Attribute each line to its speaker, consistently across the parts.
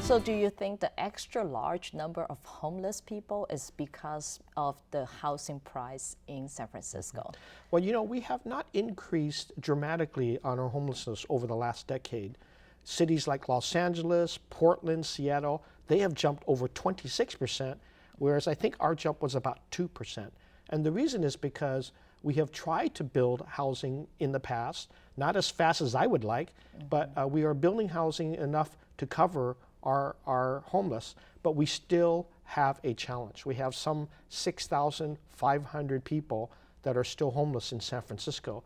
Speaker 1: So do you think the extra large number of homeless people is because of the housing price in San Francisco?
Speaker 2: Well, you know, we have not increased dramatically on our homelessness over the last decade. Cities like Los Angeles, Portland, Seattle, they have jumped over 26%, whereas I think our jump was about 2%. And the reason is because we have tried to build housing in the past, not as fast as I would like, but we are building housing enough to cover our homeless, but we still have a challenge. We have some 6,500 people that are still homeless in San Francisco.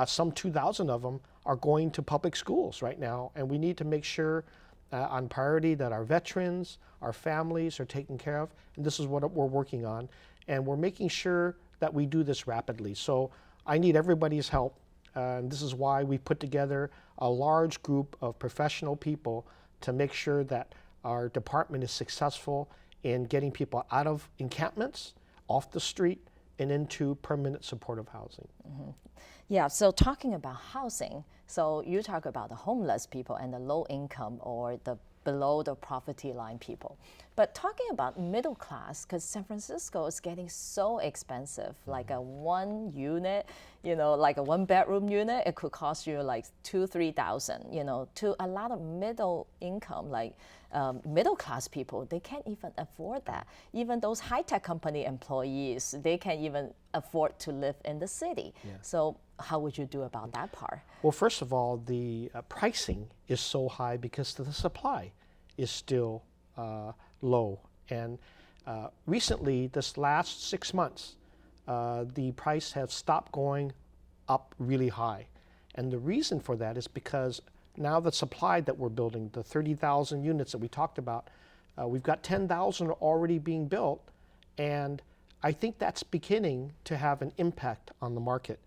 Speaker 2: Some 2,000 of them are going to public schools right now, and we need to make sure on priority that our veterans, our families are taken care of, and this is what we're working on, and we're making sure that we do this rapidly. So I need everybody's help, and this is why we put together a large group of professional people to make sure that our department is successful in getting people out of encampments, off the street, and into permanent supportive housing.
Speaker 1: Yeah, so talking about housing, so you talk about the homeless people and the low income or the below the poverty line people. But talking about middle class, because San Francisco is getting so expensive, like a one unit, like a 1-bedroom unit, it could cost you like $2,000-3,000, to a lot of middle income, like middle class people, they can't even afford that. Even those high-tech company employees, they can't even afford to live in the city.
Speaker 2: Yeah.
Speaker 1: So how would you do about that part?
Speaker 2: Well, first of all, the pricing is so high because the supply is still low. And recently, this last 6 months, the price has stopped going up really high. And the reason for that is because now the supply that we're building, the 30,000 units that we talked about, we've got 10,000 already being built. And I think that's beginning to have an impact on the market.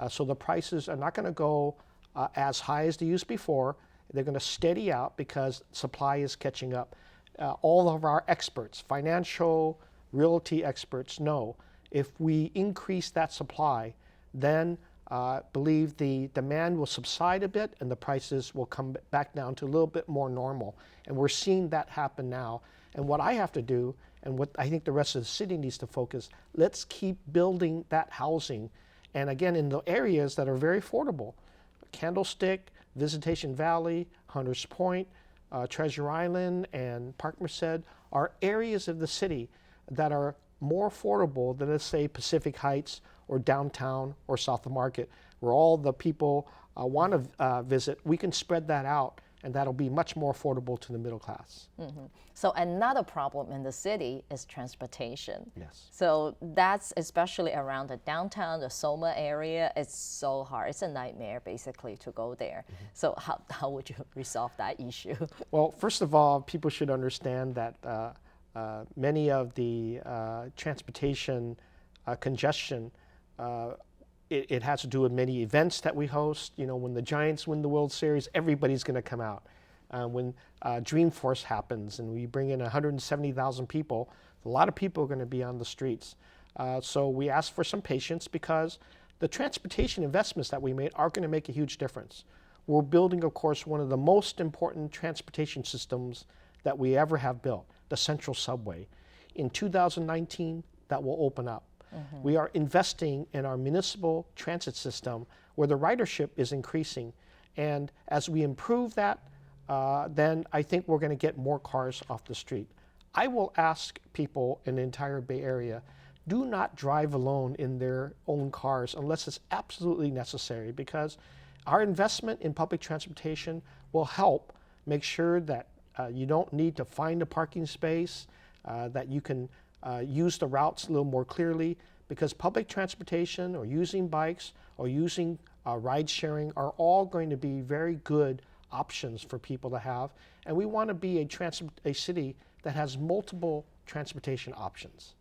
Speaker 2: So the prices are not going to go as high as they used before. They're going to steady out because supply is catching up. All of our experts, financial, realty experts know if we increase that supply, then believe the demand will subside a bit and the prices will come back down to a little bit more normal. And we're seeing that happen now. And what I have to do, and what I think the rest of the city needs to focus, let's keep building that housing. And again, in the areas that are very affordable, Candlestick, Visitation Valley, Hunters Point, Treasure Island, and Park Merced are areas of the city that are more affordable than, let's say, Pacific Heights or downtown or South of Market, where all the people want to visit. We can spread that out, and that'll be much more affordable to the middle class.
Speaker 1: So another problem in the city is transportation.
Speaker 2: Yes.
Speaker 1: So that's especially around the downtown, the Soma area. It's so hard. It's a nightmare, basically, to go there. So how would you resolve that issue?
Speaker 2: Well, first of all, people should understand that many of the transportation congestion, it has to do with many events that we host. When the Giants win the World Series, everybody's going to come out. When Dreamforce happens and we bring in 170,000 people, a lot of people are going to be on the streets. So we ask for some patience because the transportation investments that we made are going to make a huge difference. We're building, of course, one of the most important transportation systems that we ever have built, the Central Subway. In 2019, that will open up. We are investing in our municipal transit system where the ridership is increasing. And as we improve that, then I think we're going to get more cars off the street. I will ask people in the entire Bay Area, do not drive alone in their own cars unless it's absolutely necessary, because our investment in public transportation will help make sure that you don't need to find a parking space, that you can use the routes a little more clearly, because public transportation or using bikes or using ride sharing are all going to be very good options for people to have. And we want to be a city that has multiple transportation options.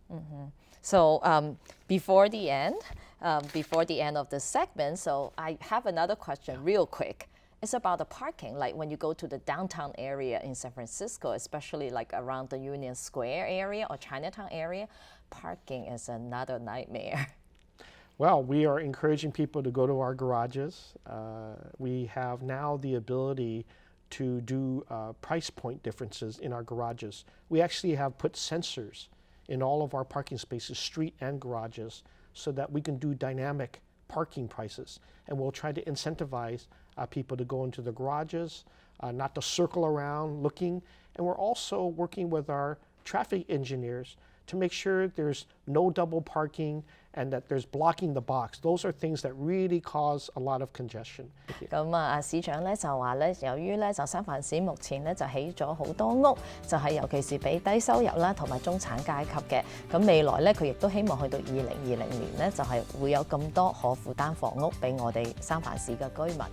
Speaker 1: So before the end of the segment, so I have another question real quick. It's about the parking. Like when you go to the downtown area in San Francisco, especially like around the Union Square area or Chinatown area, parking is another nightmare.
Speaker 2: Well, we are encouraging people to go to our garages. We have now the ability to do price point differences in our garages. We actually have put sensors in all of our parking spaces, street and garages, so that we can do dynamic parking prices. And we'll try to incentivize people to go into the garages, not to circle around looking. And we're also working with our traffic engineers to make sure there's no double parking and that there's blocking the box. Those are things that really cause a lot of congestion.
Speaker 1: 咁啊，市長咧就話咧，由於咧就三藩市目前咧就起咗好多屋，就係尤其是俾低收入啦同埋中產階級嘅。咁未來咧佢亦都希望去到2020年咧就係會有咁多可負擔房屋俾我哋三藩市嘅居民。